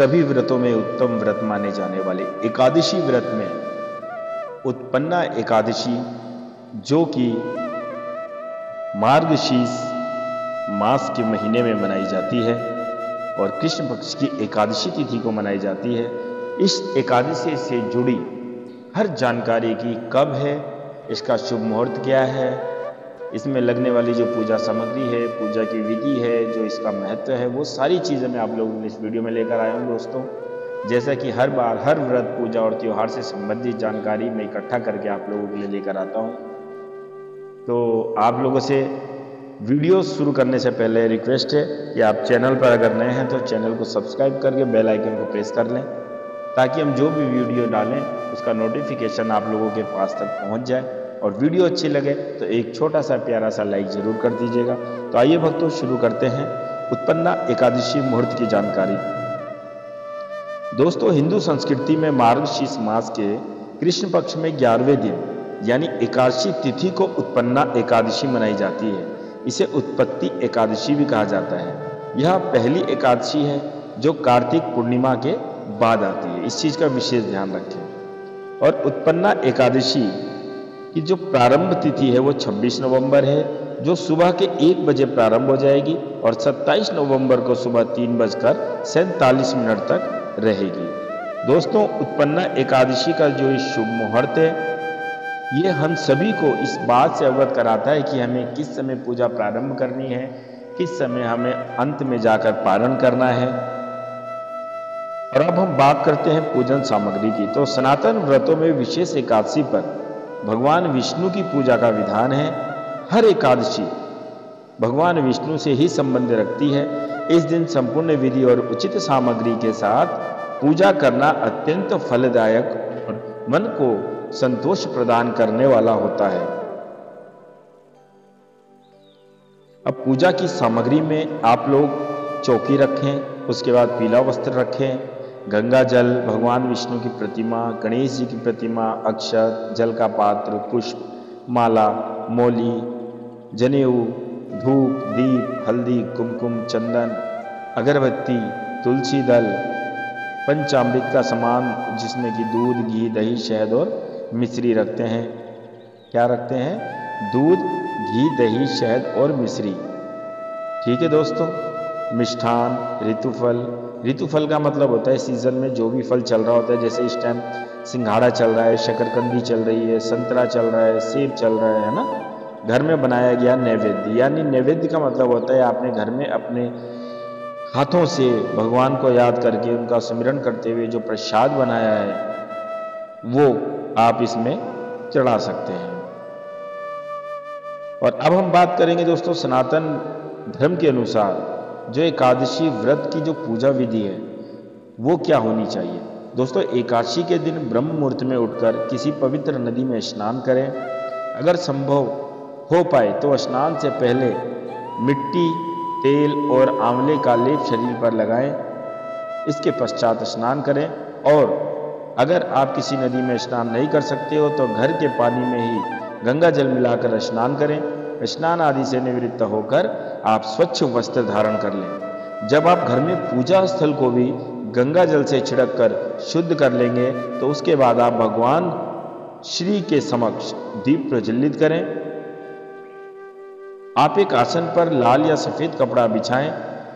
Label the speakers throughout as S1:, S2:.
S1: सभी व्रतों में उत्तम व्रत माने जाने वाले एकादशी व्रत में उत्पन्ना एकादशी, जो कि मार्गशीर्ष मास के महीने में मनाई जाती है और कृष्ण पक्ष की एकादशी तिथि को मनाई जाती है, इस एकादशी से जुड़ी हर जानकारी की कब है, इसका शुभ मुहूर्त क्या है, इसमें लगने वाली जो पूजा सामग्री है, पूजा की विधि है, जो इसका महत्व है, वो सारी चीज़ें मैं आप लोगों को इस वीडियो में लेकर आया हूँ दोस्तों। जैसा कि हर बार हर व्रत, पूजा और त्यौहार से संबंधित जानकारी मैं इकट्ठा करके आप लोगों के लिए लेकर आता हूँ। तो आप लोगों से वीडियो शुरू करने से पहले रिक्वेस्ट है कि आप चैनल पर अगर नए हैं तो चैनल को सब्सक्राइब करके बेल आइकन को प्रेस कर लें, ताकि हम जो भी वीडियो डालें उसका नोटिफिकेशन आप लोगों के पास तक पहुंच जाए। और वीडियो अच्छी लगे तो एक छोटा सा प्यारा सा लाइक जरूर कर दीजिएगा। तो आइए भक्तों, शुरू करते हैं उत्पन्ना एकादशी मुहूर्त की जानकारी। दोस्तों, हिंदू संस्कृति में मार्गशीर्ष मास के कृष्ण पक्ष में 11वें दिन यानी एकादशी तिथि को उत्पन्ना एकादशी मनाई जाती है। इसे उत्पत्ति एकादशी भी कहा जाता है। यह पहली एकादशी है जो कार्तिक पूर्णिमा के बाद आती है, इस चीज का विशेष ध्यान रखें। और उत्पन्ना एकादशी की जो प्रारंभ तिथि है वो 26 नवंबर है, जो सुबह के 1 बजे प्रारंभ हो जाएगी और 27 नवंबर को सुबह 3:47 तक रहेगी। दोस्तों, उत्पन्ना एकादशी का जो शुभ मुहूर्त है, ये हम सभी को इस बात से अवगत कराता है कि हमें किस समय पूजा प्रारंभ करनी है, किस समय हमें अंत में जाकर पारण करना है। और अब हम बात करते हैं पूजन सामग्री की। तो सनातन व्रतों में विशेष एकादशी पर भगवान विष्णु की पूजा का विधान है। हर एकादशी भगवान विष्णु से ही संबंध रखती है। इस दिन संपूर्ण विधि और उचित सामग्री के साथ पूजा करना अत्यंत फलदायक और मन को संतोष प्रदान करने वाला होता है। अब पूजा की सामग्री में आप लोग चौकी रखें, उसके बाद पीला वस्त्र रखें, गंगा जल, भगवान विष्णु की प्रतिमा, गणेश जी की प्रतिमा, अक्षत, जल का पात्र, पुष्प, माला, मौली, जनेऊ, धूप, दीप, हल्दी, कुमकुम, चंदन, अगरबत्ती, तुलसी दल, पंचामृत का सामान जिसमें कि दूध, घी, दही, शहद और मिश्री रखते हैं। क्या रखते हैं? दूध, घी, दही, शहद और मिश्री। ठीक है दोस्तों। मिष्ठान, ऋतुफल का मतलब होता है सीजन में जो भी फल चल रहा होता है। जैसे इस टाइम सिंघाड़ा चल रहा है, शकरकंदी चल रही है, संतरा चल रहा है, सेब चल रहा है ना। घर में बनाया गया नैवेद्य, यानी नैवेद्य का मतलब होता है आपने घर में अपने हाथों से भगवान को याद करके उनका सुमिरन करते हुए जो प्रसाद बनाया है वो आप इसमें चढ़ा सकते हैं। और अब हम बात करेंगे दोस्तों सनातन धर्म के अनुसार जो एकादशी व्रत की जो पूजा विधि है वो क्या होनी चाहिए। दोस्तों, एकादशी के दिन ब्रह्म मुहूर्त में उठकर किसी पवित्र नदी में स्नान करें। अगर संभव हो पाए तो स्नान से पहले मिट्टी, तेल और आंवले का लेप शरीर पर लगाएं। इसके पश्चात स्नान करें। और अगर आप किसी नदी में स्नान नहीं कर सकते हो तो घर के पानी में ही गंगा जल मिलाकर स्नान करें। स्नान आदि से निवृत्त होकर आप स्वच्छ वस्त्र धारण कर लें। जब आप घर में पूजा स्थल को भी गंगा जल से छिड़क कर शुद्ध कर लेंगे तो उसके बाद आप भगवान श्री के समक्ष दीप प्रज्वलित करें। आप एक आसन पर लाल या सफेद कपड़ा बिछाएं।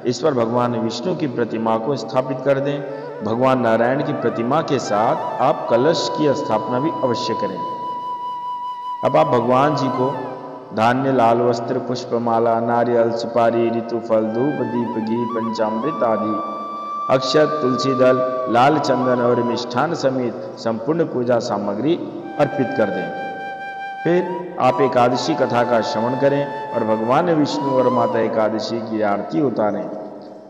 S1: इस पर भगवान विष्णु की प्रतिमा को स्थापित कर दें। भगवान नारायण की प्रतिमा के साथ आप कलश की स्थापना भी अवश्य करें। अब आप भगवान जी को धान्य, लाल वस्त्र, पुष्पमाला, नारियल, सुपारी, ऋतुफल, धूप, दीप, घी, पंचामृत आदि, अक्षत, तुलसी दल, लाल चंदन और मिष्ठान समेत संपूर्ण पूजा सामग्री अर्पित कर दें। फिर आप एकादशी कथा का श्रवण करें और भगवान विष्णु और माता एकादशी की आरती उतारें।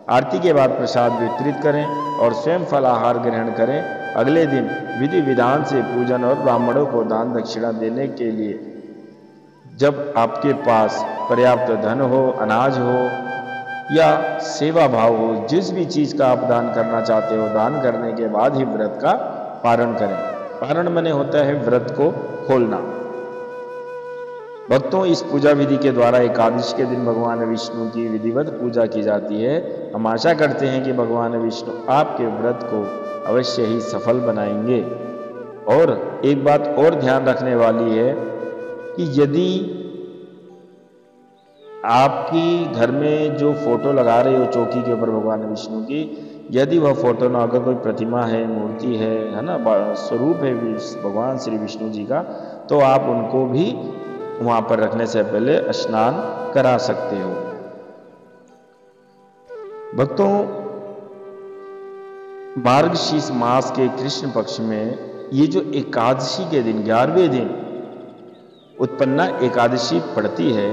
S1: आरती के बाद प्रसाद वितरित करें और स्वयं फलाहार ग्रहण करें। अगले दिन विधि विधान से पूजन और ब्राह्मणों को दान दक्षिणा देने के लिए जब आपके पास पर्याप्त धन हो, अनाज हो या सेवा भाव हो, जिस भी चीज का आप दान करना चाहते हो, दान करने के बाद ही व्रत का पारण करें। पारण माने होता है व्रत को खोलना। भक्तों, इस पूजा विधि के द्वारा एकादशी के दिन भगवान विष्णु की विधिवत पूजा की जाती है। हम आशा करते हैं कि भगवान विष्णु आपके व्रत को अवश्य ही सफल बनाएंगे। और एक बात और ध्यान रखने वाली है कि यदि आपकी घर में जो फोटो लगा रहे हो चौकी के ऊपर भगवान विष्णु की, यदि वह फोटो ना, अगर कोई प्रतिमा है, मूर्ति है ना, स्वरूप है भगवान श्री विष्णु जी का, तो आप उनको भी वहां पर रखने से पहले स्नान करा सकते हो। भक्तों, मार्गशीर्ष मास के कृष्ण पक्ष में ये जो एकादशी के दिन 11वें दिन उत्पन्ना एकादशी पड़ती है,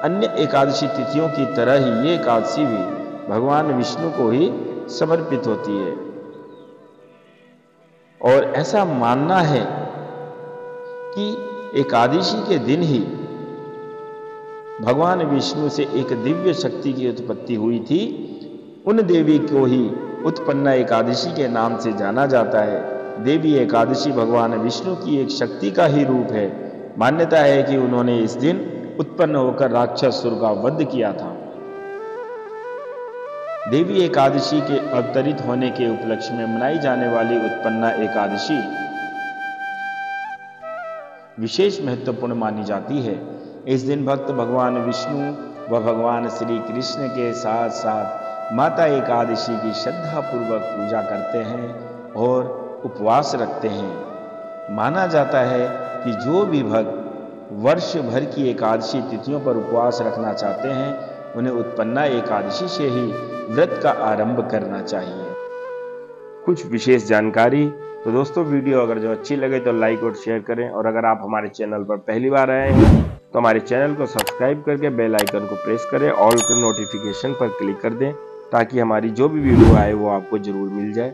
S1: अन्य एकादशी तिथियों की तरह ही ये एकादशी भी भगवान विष्णु को ही समर्पित होती है। और ऐसा मानना है कि एकादशी के दिन ही भगवान विष्णु से एक दिव्य शक्ति की उत्पत्ति हुई थी। उन देवी को ही उत्पन्ना एकादशी के नाम से जाना जाता है। देवी एकादशी भगवान विष्णु की एक शक्ति का ही रूप है। मान्यता है कि उन्होंने इस दिन उत्पन्न होकर राक्षसुर का वध किया था। देवी एकादशी के अवतरित होने के उपलक्ष्य में मनाई जाने वाली उत्पन्ना एकादशी विशेष महत्वपूर्ण मानी जाती है। इस दिन भक्त भगवान विष्णु व भगवान श्री कृष्ण के साथ साथ माता एकादशी की श्रद्धा पूर्वक पूजा करते हैं और उपवास रखते हैं। माना जाता है कि जो भी भक्त वर्ष भर की एकादशी तिथियों पर उपवास रखना चाहते हैं, उन्हें उत्पन्ना एकादशी से ही व्रत का आरंभ करना चाहिए। कुछ विशेष जानकारी। तो दोस्तों, वीडियो अगर जो अच्छी लगे तो लाइक और शेयर करें, और अगर आप हमारे चैनल पर पहली बार आए हैं तो हमारे चैनल को सब्सक्राइब करके बेल आइकन को प्रेस करें, ऑल के नोटिफिकेशन पर क्लिक कर दें, ताकि हमारी जो भी वीडियो आए वो आपको जरूर मिल जाए।